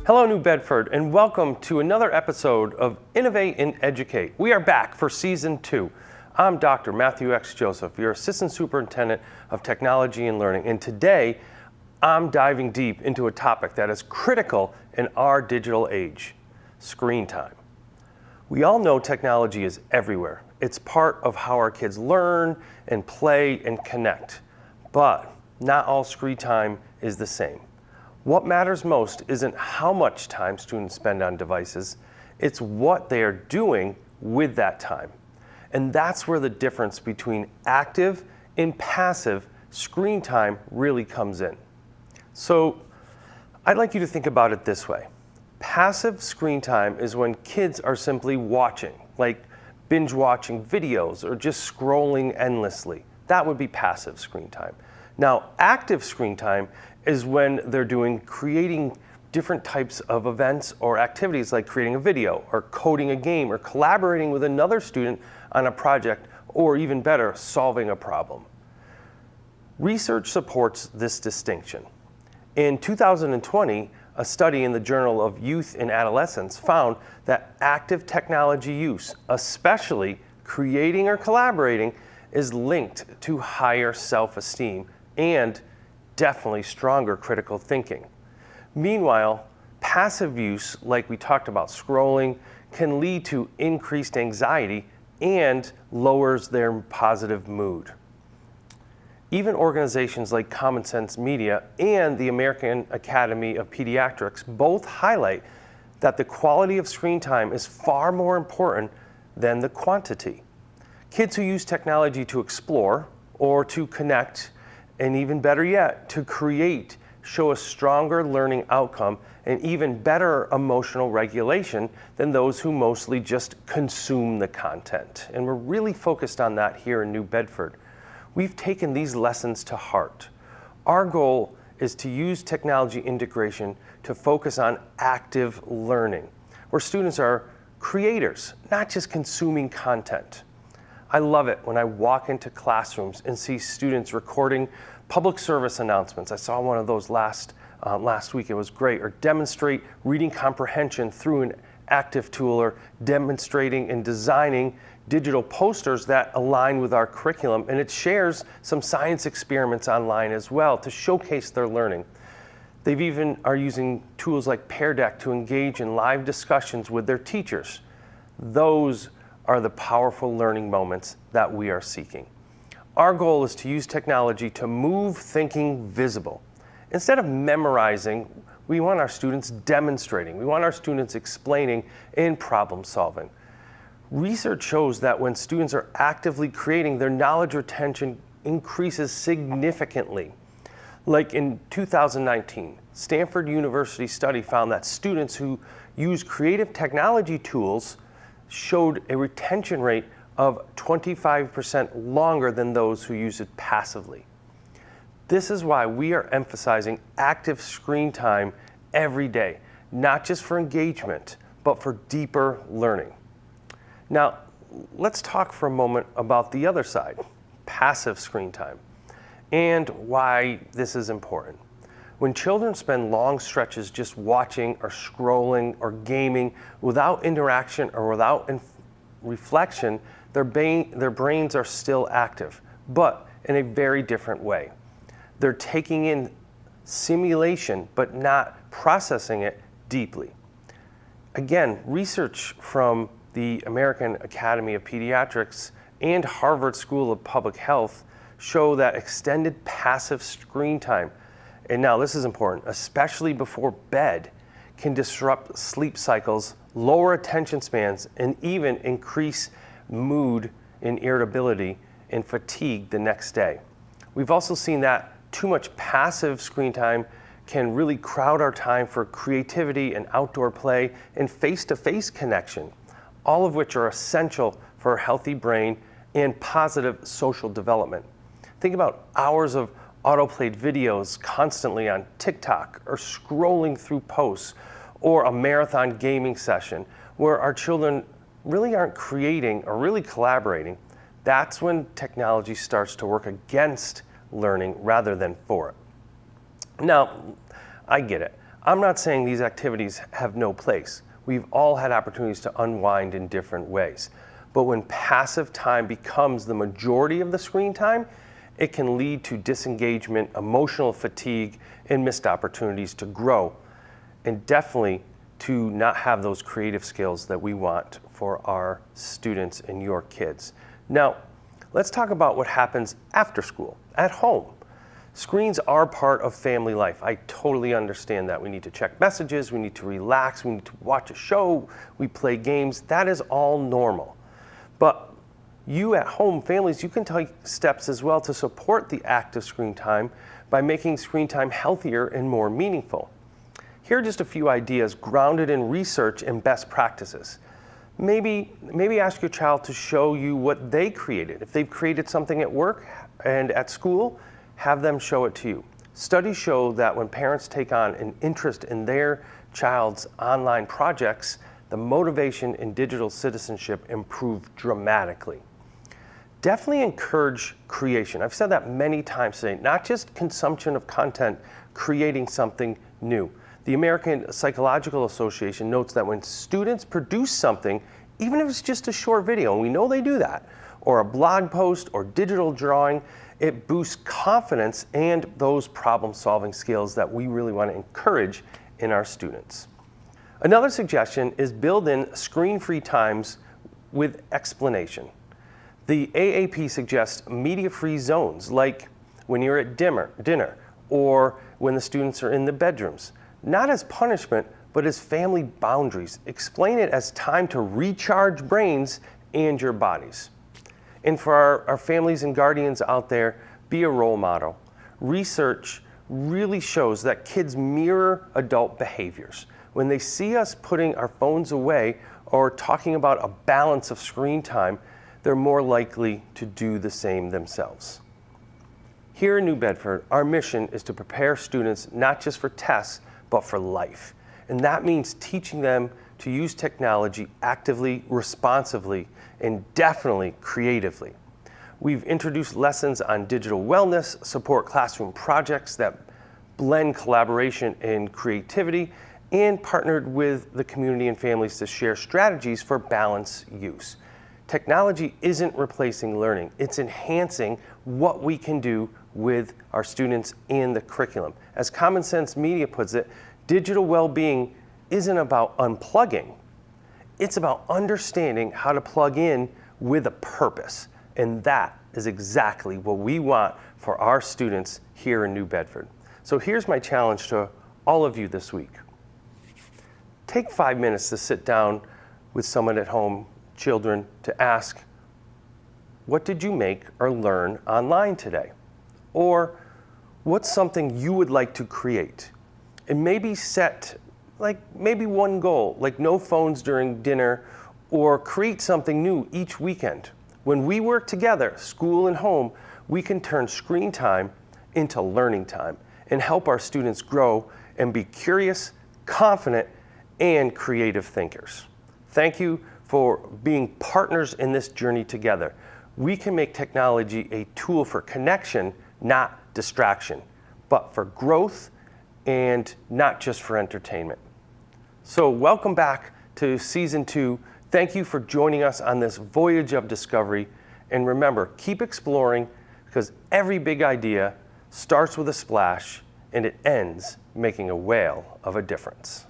Hello, New Bedford, and welcome to another episode of Innovate and Educate. We are back for Season 2. I'm Dr. Matthew X. Joseph, your Assistant Superintendent of Technology and Learning, and today I'm diving deep into a topic that is critical in our digital age: screen time. We all know technology is everywhere. It's part of how our kids learn and play and connect, but not all screen time is the same. What matters most isn't how much time students spend on devices, it's what they are doing with that time. And that's where the difference between active and passive screen time really comes in. So I'd like you to think about it this way. Passive screen time is when kids are simply watching, like binge watching videos or just scrolling endlessly. That would be passive screen time. Now, active screen time is when they're creating different types of events or activities, like creating a video or coding a game or collaborating with another student on a project, or even better, solving a problem. Research supports this distinction. In 2020, a study in the Journal of Youth and Adolescence found that active technology use, especially creating or collaborating, is linked to higher self-esteem and definitely stronger critical thinking. Meanwhile, passive use, like we talked about, scrolling, can lead to increased anxiety and lowers their positive mood. Even organizations like Common Sense Media and the American Academy of Pediatrics both highlight that the quality of screen time is far more important than the quantity. Kids who use technology to explore or to connect, and even better yet, to create, show a stronger learning outcome and even better emotional regulation than those who mostly just consume the content. And we're really focused on that here in New Bedford. We've taken these lessons to heart. Our goal is to use technology integration to focus on active learning, where students are creators, not just consuming content. I love it when I walk into classrooms and see students recording public service announcements. I saw one of those last week. It was great. Or demonstrate reading comprehension through an active tool, or demonstrating and designing digital posters that align with our curriculum. And it shares some science experiments online as well to showcase their learning. They've even are using tools like Pear Deck to engage in live discussions with their teachers. Those are the powerful learning moments that we are seeking. Our goal is to use technology to move thinking visible. Instead of memorizing, we want our students demonstrating. We want our students explaining and problem solving. Research shows that when students are actively creating, their knowledge retention increases significantly. Like in 2019, Stanford University study found that students who use creative technology tools showed a retention rate of 25% longer than those who use it passively. This is why we are emphasizing active screen time every day, not just for engagement, but for deeper learning. Now, let's talk for a moment about the other side, passive screen time, and why this is important. When children spend long stretches just watching or scrolling or gaming without interaction or without reflection, their brains are still active, but in a very different way. They're taking in simulation, but not processing it deeply. Again, research from the American Academy of Pediatrics and Harvard School of Public Health show that extended passive screen time, and now this is important, especially before bed, can disrupt sleep cycles, lower attention spans, and even increase mood and irritability and fatigue the next day. We've also seen that too much passive screen time can really crowd our time for creativity and outdoor play and face-to-face connection, all of which are essential for a healthy brain and positive social development. Think about hours of autoplayed videos constantly on TikTok, or scrolling through posts, or a marathon gaming session where our children really aren't creating or really collaborating. That's when technology starts to work against learning rather than for it. Now, I get it. I'm not saying these activities have no place. We've all had opportunities to unwind in different ways. But when passive time becomes the majority of the screen time, it can lead to disengagement, emotional fatigue, and missed opportunities to grow, and definitely to not have those creative skills that we want for our students and your kids. Now, let's talk about what happens after school, at home. Screens are part of family life. I totally understand that. We need to check messages, we need to relax, we need to watch a show, we play games. That is all normal. But you at home, families, you can take steps as well to support the active screen time by making screen time healthier and more meaningful. Here are just a few ideas grounded in research and best practices. Maybe ask your child to show you what they created. If they've created something at work and at school, have them show it to you. Studies show that when parents take on an interest in their child's online projects, the motivation in digital citizenship improve dramatically. Definitely encourage creation. I've said that many times today, not just consumption of content, creating something new. The American Psychological Association notes that when students produce something, even if it's just a short video, and we know they do that, or a blog post or digital drawing, it boosts confidence and those problem-solving skills that we really want to encourage in our students. Another suggestion is build in screen-free times with explanation. The AAP suggests media-free zones, like when you're at dinner or when the students are in the bedrooms. Not as punishment, but as family boundaries. Explain it as time to recharge brains and your bodies. And for our families and guardians out there, be a role model. Research really shows that kids mirror adult behaviors. When they see us putting our phones away or talking about a balance of screen time, they're more likely to do the same themselves. Here in New Bedford, our mission is to prepare students not just for tests, but for life. And that means teaching them to use technology actively, responsively, and definitely creatively. We've introduced lessons on digital wellness, support classroom projects that blend collaboration and creativity, and partnered with the community and families to share strategies for balanced use. Technology isn't replacing learning, it's enhancing what we can do with our students and the curriculum. As Common Sense Media puts it, digital well-being isn't about unplugging, it's about understanding how to plug in with a purpose. And that is exactly what we want for our students here in New Bedford. So here's my challenge to all of you this week. Take 5 minutes to sit down with someone at home, children, to ask, what did you make or learn online today? Or what's something you would like to create? And maybe set maybe one goal, like no phones during dinner, or create something new each weekend. When we work together, school and home, we can turn screen time into learning time and help our students grow and be curious, confident, and creative thinkers. Thank you for being partners in this journey together. We can make technology a tool for connection, not distraction, but for growth and not just for entertainment. So welcome back to Season 2. Thank you for joining us on this voyage of discovery. And remember, keep exploring, because every big idea starts with a splash and it ends making a whale of a difference.